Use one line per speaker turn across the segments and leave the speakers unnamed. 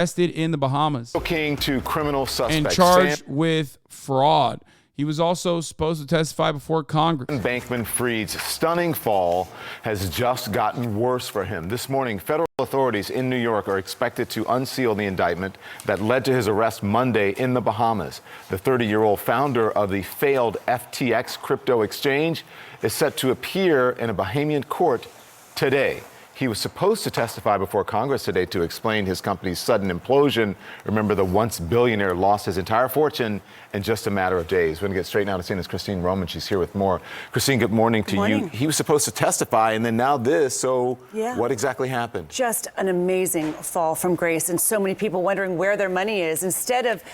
arrested in the Bahamas
King to criminal suspects
and charged with fraud. He was also supposed to testify before Congress.
Bankman-Fried's stunning fall has just gotten worse for him. This morning, federal authorities in New York are expected to unseal the indictment that led to his arrest Monday in the Bahamas. The 30-year-old founder of the failed FTX crypto exchange is set to appear in a Bahamian court today. He was supposed to testify before Congress today to explain his company's sudden implosion. Remember, the once billionaire lost his entire fortune in just a matter of days. We're going to get straight now to CNN's Christine Roman. She's here with more. Christine, good morning to you. He was supposed to testify, and then now this. So what exactly happened?
Just an amazing fall from grace, and so many people wondering where their money is. Instead of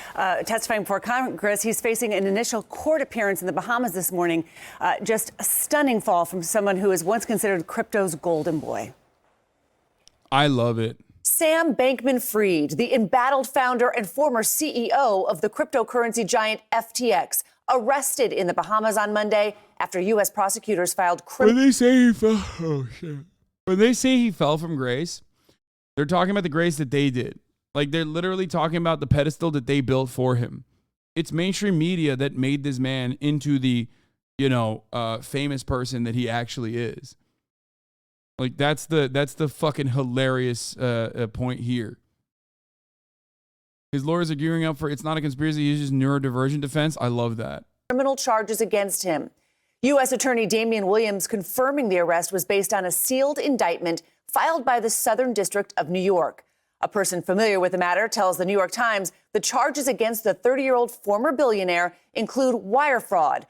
testifying before Congress, he's facing an initial court appearance in the Bahamas this morning. Just a stunning fall from someone who was once considered crypto's golden boy.
I love it.
Sam Bankman-Fried, the embattled founder and former CEO of the cryptocurrency giant FTX, arrested in the Bahamas on Monday after U.S. prosecutors filed
When they say he fell from grace, they're talking about the grace that they did. Like, they're literally talking about the pedestal that they built for him. It's mainstream media that made this man into the, famous person that he actually is. Like, that's the fucking hilarious point here. His lawyers are gearing up for it's not a conspiracy, it's just neurodivergent defense. I love that.
Criminal charges against him. U.S. Attorney Damian Williams confirming the arrest was based on a sealed indictment filed by the Southern District of New York. A person familiar with the matter tells the New York Times the charges against the 30-year-old former billionaire include wire fraud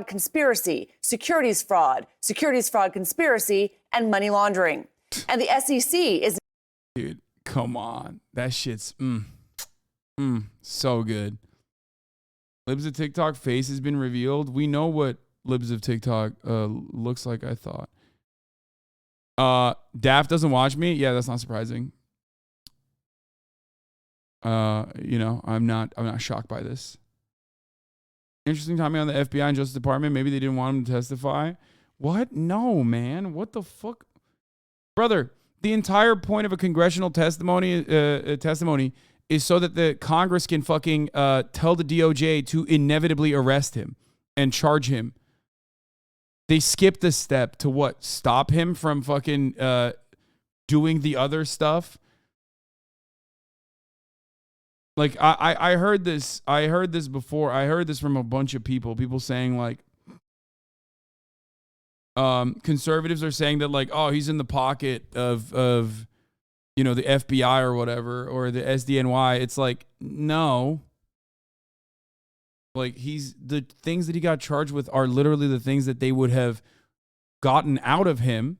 conspiracy, securities fraud conspiracy, and money laundering. And the SEC is...
Dude, come on. That shit's so good. Libs of TikTok face has been revealed. We know what Libs of TikTok looks like, I thought. Daft doesn't watch me. Yeah, that's not surprising. I'm not shocked by this. Interesting timing on the FBI and Justice Department. Maybe they didn't want him to testify. What? No, man. What the fuck? Brother, the entire point of a congressional testimony is so that the Congress can fucking tell the DOJ to inevitably arrest him and charge him. They skipped the step to what? Stop him from fucking doing the other stuff? Like, I heard this before. I heard this from a bunch of people saying, like, conservatives are saying that, like, oh, he's in the pocket of the FBI or whatever, or the SDNY. It's like, no. Like, the things that he got charged with are literally the things that they would have gotten out of him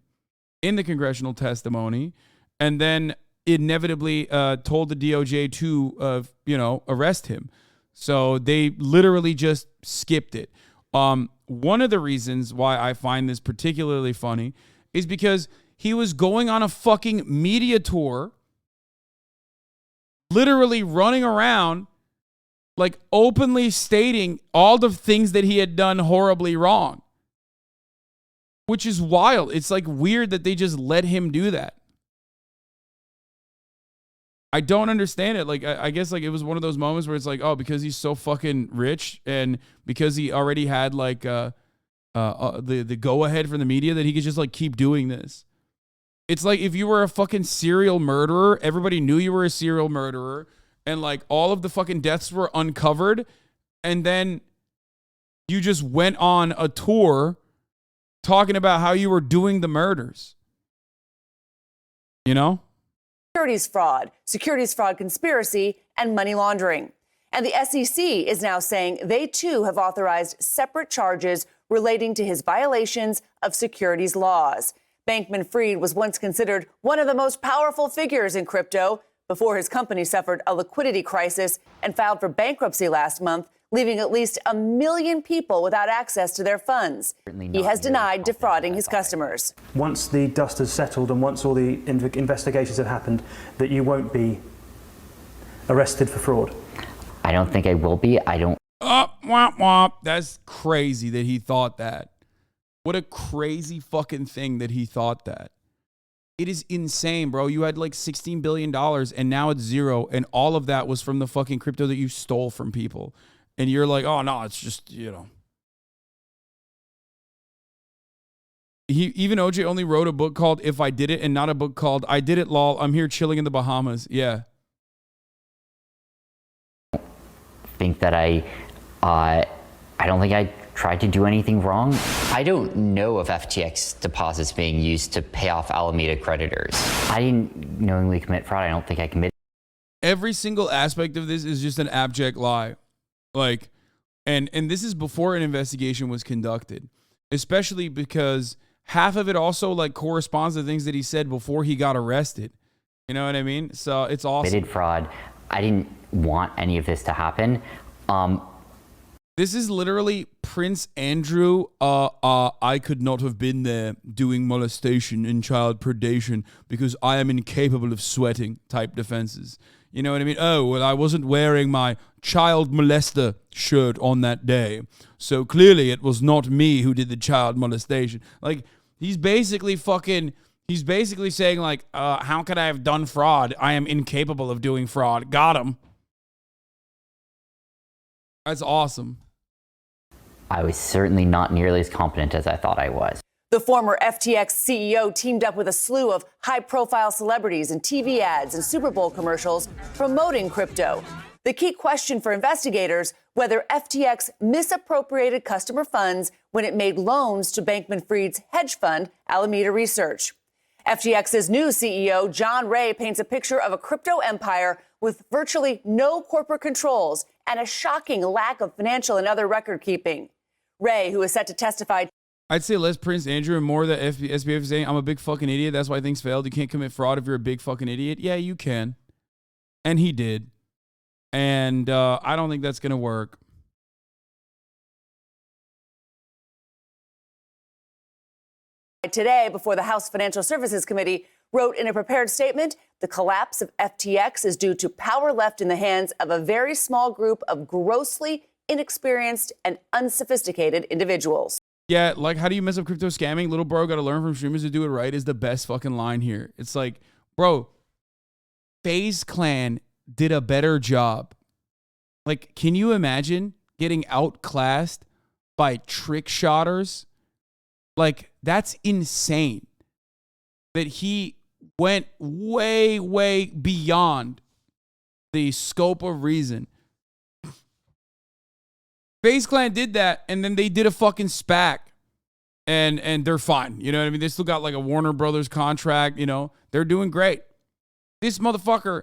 in the congressional testimony, and then inevitably told the DOJ to arrest him. So they literally just skipped it. One of the reasons why I find this particularly funny is because he was going on a fucking media tour, literally running around, like, openly stating all the things that he had done horribly wrong, which is wild. It's like weird that they just let him do that. I don't understand it. Like, I guess, like, it was one of those moments where it's like, oh, because he's so fucking rich and because he already had, like, the go-ahead from the media that he could just, like, keep doing this. It's like if you were a fucking serial murderer, everybody knew you were a serial murderer, and, like, all of the fucking deaths were uncovered, and then you just went on a tour talking about how you were doing the murders. You know? Securities fraud conspiracy, and money laundering. And the SEC is now saying they too have authorized separate charges relating to his violations of securities laws. Bankman-Fried was once considered one of the most powerful figures in crypto before his company suffered a liquidity crisis and filed for bankruptcy last month, leaving at least 1 million people without access to their funds. He has denied defrauding his customers.
Once the dust has settled and once all the investigations have happened, that you won't be arrested for fraud?
I don't think I will be. I don't.
Womp womp. That's crazy that he thought that. What a crazy fucking thing that he thought that. It is insane, bro. You had like $16 billion and now it's zero. And all of that was from the fucking crypto that you stole from people. And you're like, oh, no, it's just, Even OJ only wrote a book called If I Did It and not a book called I Did It, lol. I'm here chilling in the Bahamas. Yeah.
Think that I don't think I tried to do anything wrong. I don't know of FTX deposits being used to pay off Alameda creditors. I didn't knowingly commit fraud. I don't think I committed.
Every single aspect of this is just an abject lie. Like, and this is before an investigation was conducted, especially because half of it also like corresponds to things that he said before he got arrested. You know what I mean? So it's awesome.
Committed fraud. I didn't want any of this to happen.
This is literally Prince Andrew. I could not have been there doing molestation and child predation because I am incapable of sweating type defenses. You know what I mean? Oh, well, I wasn't wearing my child molester shirt on that day. So clearly it was not me who did the child molestation. Like, he's basically saying like, how could I have done fraud? I am incapable of doing fraud. Got him. That's awesome.
I was certainly not nearly as competent as I thought I was.
The former FTX CEO teamed up with a slew of high-profile celebrities in TV ads and Super Bowl commercials promoting crypto. The key question for investigators, whether FTX misappropriated customer funds when it made loans to Bankman-Fried's hedge fund, Alameda Research. FTX's new CEO, John Ray, paints a picture of a crypto empire with virtually no corporate controls and a shocking lack of financial and other record keeping. Ray, who is set to testify.
I'd say less Prince Andrew and more the SBF is saying, I'm a big fucking idiot. That's why things failed. You can't commit fraud if you're a big fucking idiot. Yeah, you can. And he did. And I don't think that's going to work.
Today, before the House Financial Services Committee, wrote in a prepared statement, the collapse of FTX is due to power left in the hands of a very small group of grossly inexperienced and unsophisticated individuals.
Yeah, like, how do you mess up crypto scamming? Little bro, got to learn from streamers to do it right is the best fucking line here. It's like, bro, FaZe Clan did a better job. Like, can you imagine getting outclassed by trick shotters? Like, that's insane. That he went way, way beyond the scope of reason. FaZe Clan did that, and then they did a fucking SPAC. And they're fine. You know what I mean? They still got like a Warner Brothers contract, you know. They're doing great. This motherfucker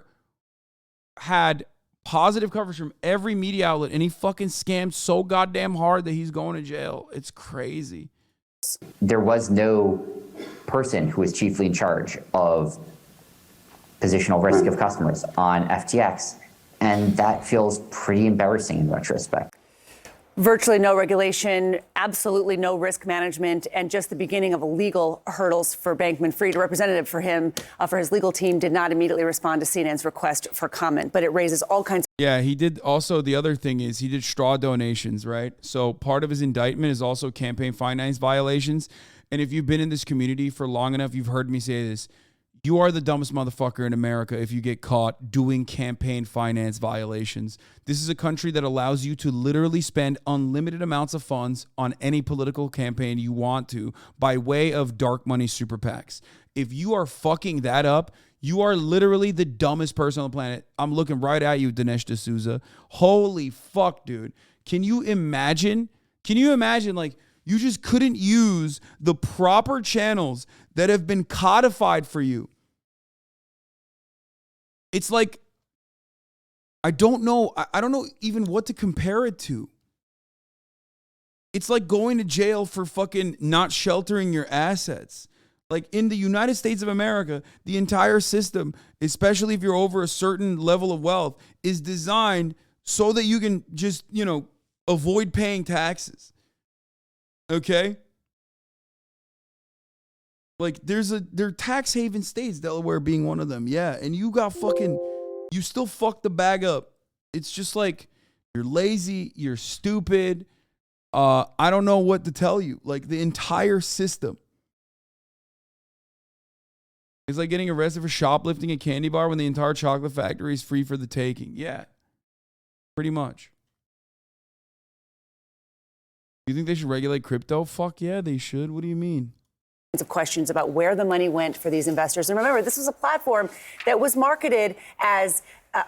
had positive coverage from every media outlet, and he fucking scammed so goddamn hard that he's going to jail. It's crazy.
There was no person who was chiefly in charge of positional risk of customers on FTX, and that feels pretty embarrassing in retrospect.
Virtually no regulation, absolutely no risk management, and just the beginning of legal hurdles for Bankman-Fried. A representative for him, for his legal team, did not immediately respond to CNN's request for comment, but it raises all kinds of...
Yeah, he did. Also, the other thing is he did straw donations, right? So part of his indictment is also campaign finance violations. And if you've been in this community for long enough, you've heard me say this. You are the dumbest motherfucker in America if you get caught doing campaign finance violations. This is a country that allows you to literally spend unlimited amounts of funds on any political campaign you want to by way of dark money super PACs. If you are fucking that up, you are literally the dumbest person on the planet. I'm looking right at you, Dinesh D'Souza. Holy fuck, dude. Can you imagine? Like, you just couldn't use the proper channels that have been codified for you. It's like, I don't know even what to compare it to. It's like going to jail for fucking not sheltering your assets. Like, in the United States of America, the entire system, especially if you're over a certain level of wealth, is designed so that you can just, avoid paying taxes. Okay? Like, they're tax haven states, Delaware being one of them. Yeah, and you still fucked the bag up. It's just like, you're lazy, you're stupid. I don't know what to tell you. Like, the entire system It's like getting arrested for shoplifting a candy bar when the entire chocolate factory is free for the taking. Yeah, pretty much. You think they should regulate crypto? Fuck yeah, they should. What do you mean?
Of questions about where the money went for these investors. And remember, this was a platform that was marketed as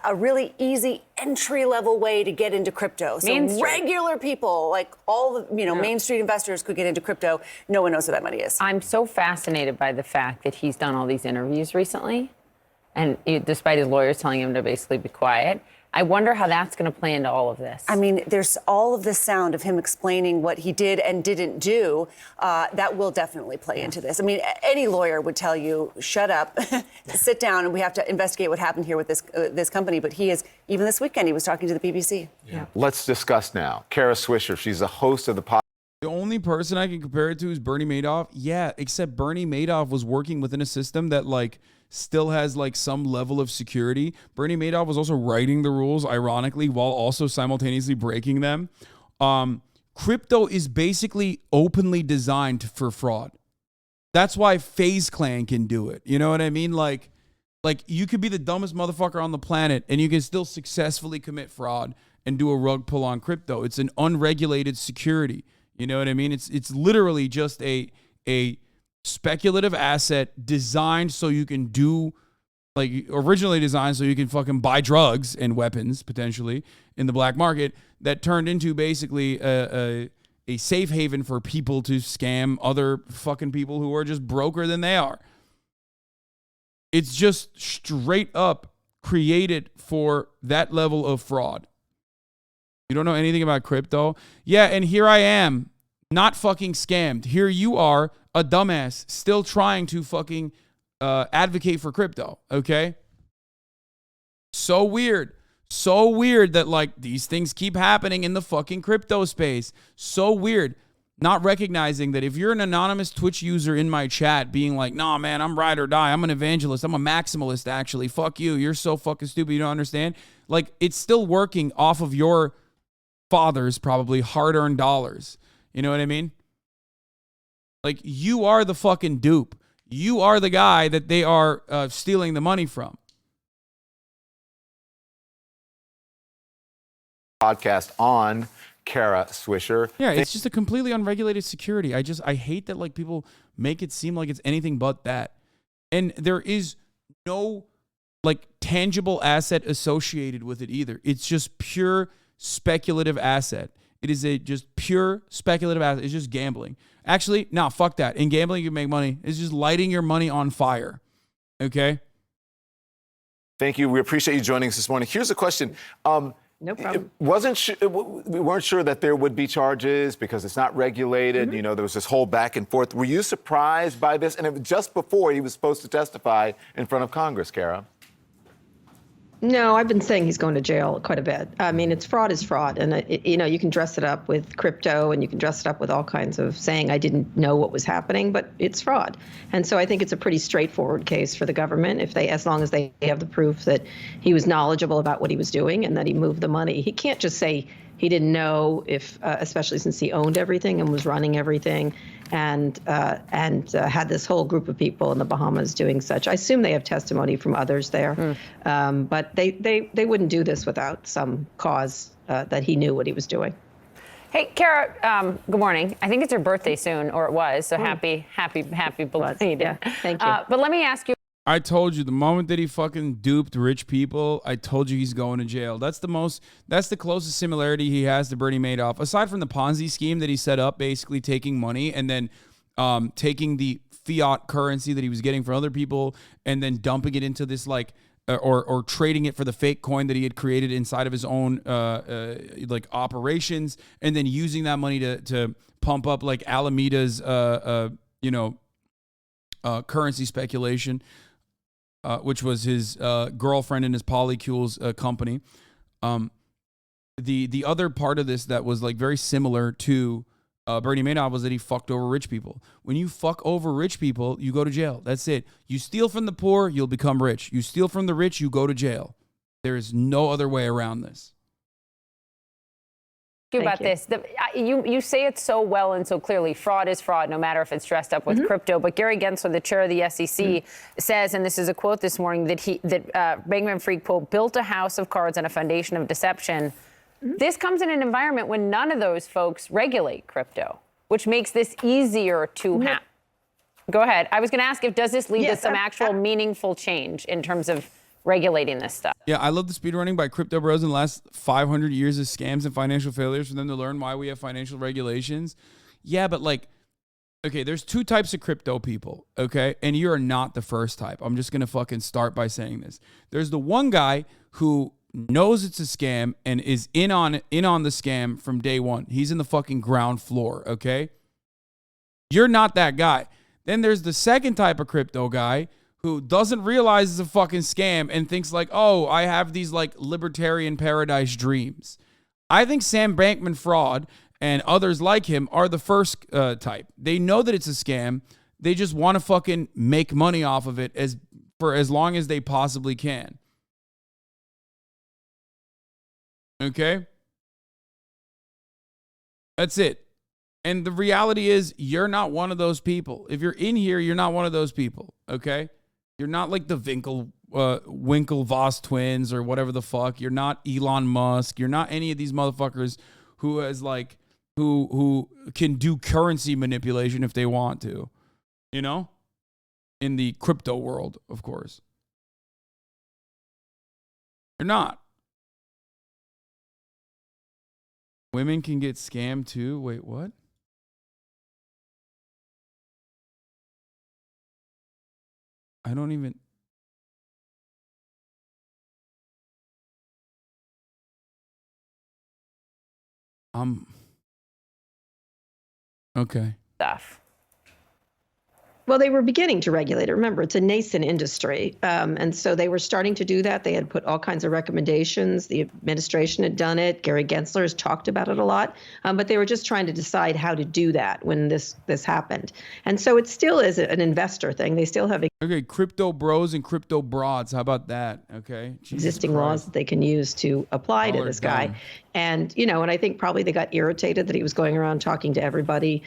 a really easy entry-level way to get into crypto. So regular people, like all the Main Street investors, could get into crypto. No one knows where that money is.
I'm so fascinated by the fact that he's done all these interviews recently, and despite his lawyers telling him to basically be quiet. I wonder how that's going to play into all of this.
I mean, there's all of the sound of him explaining what he did and didn't do. That will definitely play into this. I mean, any lawyer would tell you, shut up, sit down, and we have to investigate what happened here with this company. But he is, even this weekend, he was talking to the BBC.
Yeah. Let's discuss now. Kara Swisher, she's the host of the podcast.
The only person I can compare it to is Bernie Madoff. Yeah, except Bernie Madoff was working within a system that, like, still has like some level of security. Bernie Madoff was also writing the rules, ironically, while also simultaneously breaking them. Crypto is basically openly designed for fraud. That's why FaZe Clan can do it. You know what I mean? Like you could be the dumbest motherfucker on the planet and you can still successfully commit fraud and do a rug pull on crypto. It's an unregulated security. You know what I mean? It's literally just a speculative asset designed so you can do, like, originally designed so you can fucking buy drugs and weapons potentially in the black market, that turned into basically a safe haven for people to scam other fucking people who are just broker than they are. It's just straight up created for that level of fraud. You don't know anything about crypto? Yeah, and here I am, not fucking scammed. Here you are, a dumbass, still trying to fucking advocate for crypto, okay? So weird. So weird that, like, these things keep happening in the fucking crypto space. So weird. Not recognizing that if you're an anonymous Twitch user in my chat being like, nah, man, I'm ride or die. I'm an evangelist. I'm a maximalist, actually. Fuck you. You're so fucking stupid. You don't understand. Like, it's still working off of your father's probably hard-earned dollars. You know what I mean? Like, you are the fucking dupe. You are the guy that they are stealing the money from.
Podcast on Kara Swisher.
Yeah, it's just a completely unregulated security. I hate that, like, people make it seem like it's anything but that. And there is no, like, tangible asset associated with it either. It's just pure speculative asset. It is just pure speculative asset. It's just gambling. Actually, no, fuck that. In gambling, you can make money. It's just lighting your money on fire. Okay?
Thank you. We appreciate you joining us this morning. Here's a question.
No problem.
We weren't sure that there would be charges because it's not regulated.
Mm-hmm.
You know, there was this whole back and forth. Were you surprised by this? And it was just before he was supposed to testify in front of Congress, Kara.
No, I've been saying he's going to jail quite a bit. I mean, fraud is fraud. And, you can dress it up with crypto and you can dress it up with all kinds of saying I didn't know what was happening, but it's fraud. And so I think it's a pretty straightforward case for the government as long as they have the proof that he was knowledgeable about what he was doing and that he moved the money. He can't just say he didn't know especially since he owned everything and was running everything and had this whole group of people in the Bahamas doing such. I assume they have testimony from others there, but they wouldn't do this without some cause that he knew what he was doing.
Hey, Kara, good morning. I think it's your birthday soon, or it was, so happy belated.
Yeah, thank you.
But let me ask you.
I told you, the moment that he fucking duped rich people, I told you he's going to jail. That's the closest similarity he has to Bernie Madoff. Aside from the Ponzi scheme that he set up, basically taking money and then taking the fiat currency that he was getting from other people and then dumping it into this, like, or trading it for the fake coin that he had created inside of his own like operations, and then using that money to pump up, like, Alameda's currency speculation. Which was his girlfriend and his polycules company. The other part of this that was, like, very similar to Bernie Madoff was that he fucked over rich people. When you fuck over rich people, you go to jail. That's it. You steal from the poor, you'll become rich. You steal from the rich, you go to jail. There is no other way around this.
You about this. You say it so well and so clearly. Fraud is fraud, no matter if it's dressed up with crypto. But Gary Gensler, the chair of the SEC, says, and this is a quote this morning, that Bankman-Fried, quote, built a house of cards on a foundation of deception. This comes in an environment when none of those folks regulate crypto, which makes this easier to have. Go ahead. I was going to ask does this lead to some actual meaningful change in terms of regulating this stuff?
Yeah, I love the speedrunning by crypto bros in the last 500 years of scams and financial failures for them to learn why we have financial regulations. Yeah, but like, okay, there's two types of crypto people, okay? And you're not the first type. I'm just going to fucking start by saying this. There's the one guy who knows it's a scam and is in on the scam from day one. He's in the fucking ground floor, okay? You're not that guy. Then there's the second type of crypto guy who doesn't realize it's a fucking scam and thinks like, oh, I have these like libertarian paradise dreams. I think Sam Bankman-Fried and others like him are the first type. They know that it's a scam. They just want to fucking make money off of it for as long as they possibly can. Okay? That's it. And the reality is you're not one of those people. If you're in here, you're not one of those people, okay? You're not like the Winklevoss twins or whatever the fuck. You're not Elon Musk. You're not any of these motherfuckers who can do currency manipulation if they want to, you know? In the crypto world, of course. You're not. Women can get scammed too? Wait, what? I don't even... Okay.
Stuff.
Well, they were beginning to regulate it. Remember, it's a nascent industry. And so they were starting to do that. They had put all kinds of recommendations. The administration had done it. Gary Gensler has talked about it a lot. But they were just trying to decide how to do that when this happened. And so it still is an investor thing. They still have
okay, crypto bros and crypto broads. How about that? Okay.
Existing laws that they can use to apply to this guy. And, and I think probably they got irritated that he was going around talking to everybody.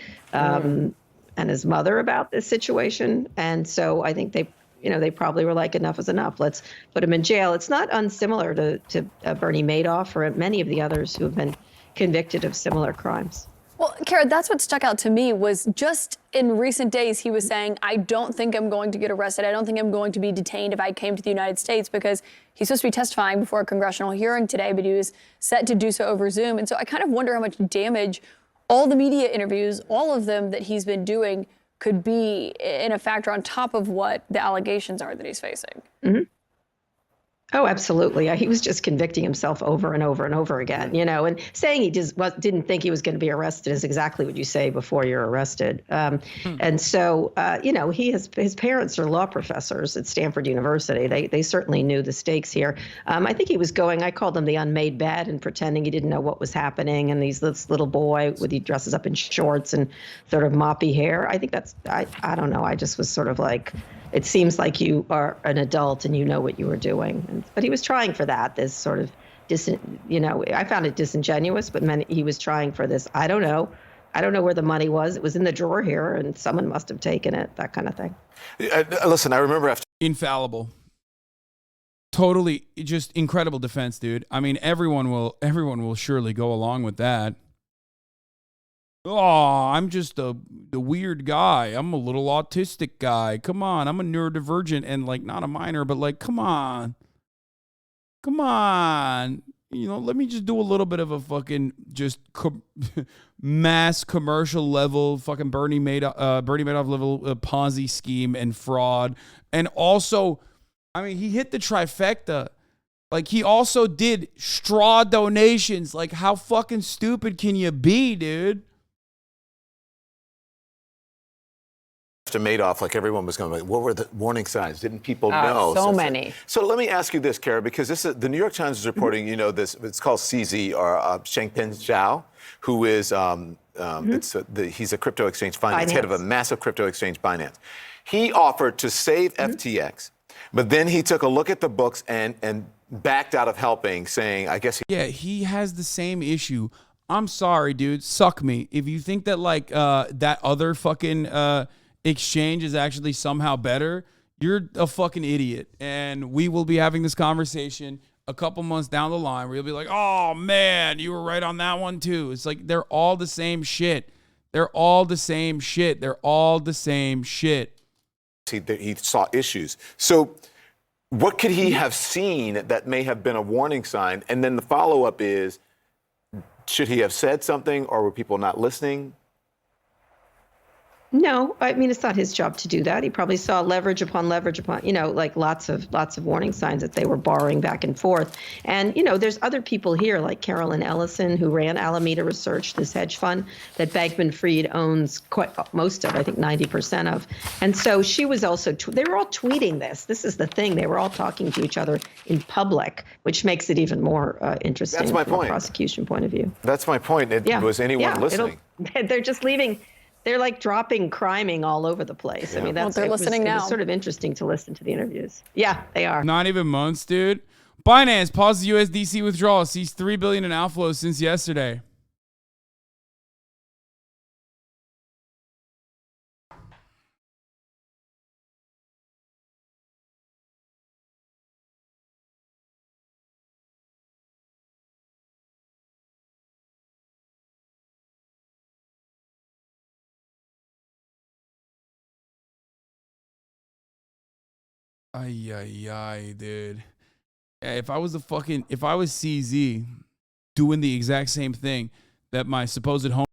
And his mother about this situation. And so I think they probably were like, enough is enough. Let's put him in jail. It's not unsimilar to Bernie Madoff or many of the others who have been convicted of similar crimes.
Well, Kara, that's what stuck out to me was just in recent days, he was saying, I don't think I'm going to get arrested. I don't think I'm going to be detained if I came to the United States, because he's supposed to be testifying before a congressional hearing today, but he was set to do so over Zoom. And so I kind of wonder how much damage all the media interviews, all of them that he's been doing, could be in a factor on top of what the allegations are that he's facing. Mm-hmm.
Oh, absolutely. He was just convicting himself over and over and over again, and saying he didn't think he was going to be arrested is exactly what you say before you're arrested. And so, his parents are law professors at Stanford University. They certainly knew the stakes here. I think he was I called him the unmade bed and pretending he didn't know what was happening. And this little boy he dresses up in shorts and sort of moppy hair. I think I don't know. I just was sort of like, it seems like you are an adult and you know what you were doing. But he was trying for that, this sort of, I found it disingenuous, but he was trying for this. I don't know where the money was. It was in the drawer here and someone must have taken it, that kind of thing.
Listen, I remember after... Infallible.
Totally, just incredible defense, dude. I mean, everyone will surely go along with that. Oh, I'm just the weird guy. I'm a little autistic guy. Come on, I'm a neurodivergent and like not a minor, but like, come on. Let me just do a little bit of a fucking just mass commercial level fucking Bernie Madoff level Ponzi scheme and fraud. And also, I mean, he hit the trifecta. Like, he also did straw donations. Like, how fucking stupid can you be, dude?
After Madoff, like everyone was going, what were the warning signs? Didn't people know?
So many.
So let me ask you this, Kara, because the New York Times is reporting, this, it's called CZ, or Changpeng Zhao, who is, he's a crypto exchange finance, head of a massive crypto exchange, Binance. He offered to save FTX, but then he took a look at the books and backed out of helping, saying, I guess
he has the same issue I'm sorry, dude. Suck me. If you think that like that other fucking exchange is actually somehow better, you're a fucking idiot. And we will be having this conversation a couple months down the line where you'll be like, oh man, you were right on that one too. It's like they're all the same shit. They're all the same shit. They're all the same shit.
He saw issues. So what could he have seen that may have been a warning sign? And then the follow-up is, should he have said something, or were people not listening?
No, I mean, it's not his job to do that. He probably saw leverage upon, you know, like lots of warning signs that they were borrowing back and forth. And, you know, there's other people here like Carolyn Ellison, who ran Alameda Research, this hedge fund that Bankman-Fried owns most of, I think 90% of. And so she was also, they were all tweeting this. This is the thing. They were all talking to each other in public, which makes it even more interesting.
That's my
from
point.
A prosecution point of view.
That's my point. Was anyone listening?
They're just leaving. They're like dropping criming all over the place. Yeah. I mean,
they're listening now.
It was sort of interesting to listen to the interviews. Yeah, they are.
Not even months, dude. Binance pauses USDC withdrawal, sees $3 billion in outflows since yesterday. Ay, dude. Yeah, if I was CZ doing the exact same thing that my supposed home